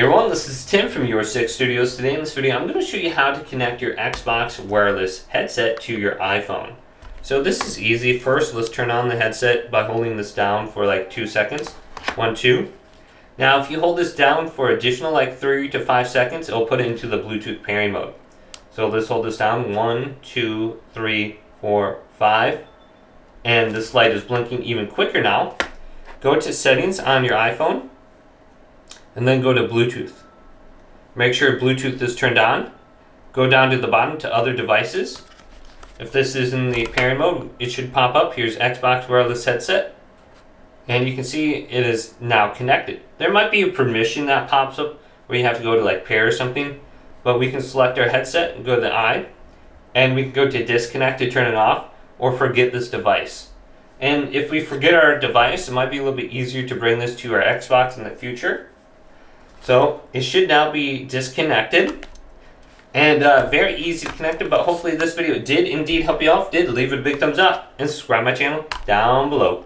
Hey everyone, this is Tim from Your Six Studios. Today in this video, I'm going to show you how to connect your Xbox wireless headset to your iPhone. So this is easy. First, let's turn on the headset by holding this down for like 2 seconds. 1, 2. Now, if you hold this down for additional like 3 to 5 seconds, it'll put it into the Bluetooth pairing mode. So let's hold this down. 1, 2, 3, 4, 5. And this light is blinking even quicker now. Go to settings on your iPhone. And then go to Bluetooth. Make sure Bluetooth is turned on. Go down to the bottom to other devices. If this is in the pairing mode, it should pop up. Here's Xbox wireless headset. And you can see it is now connected. There might be a permission that pops up where you have to go to like pair or something. But we can select our headset and go to the eye. And we can go to disconnect to turn it off or forget this device. And if we forget our device, it might be a little bit easier to bring this to our Xbox in the future. So it should now be disconnected and very easy to connect it, but hopefully this video did indeed help you out. If it did, leave it a big thumbs up and subscribe to my channel down below.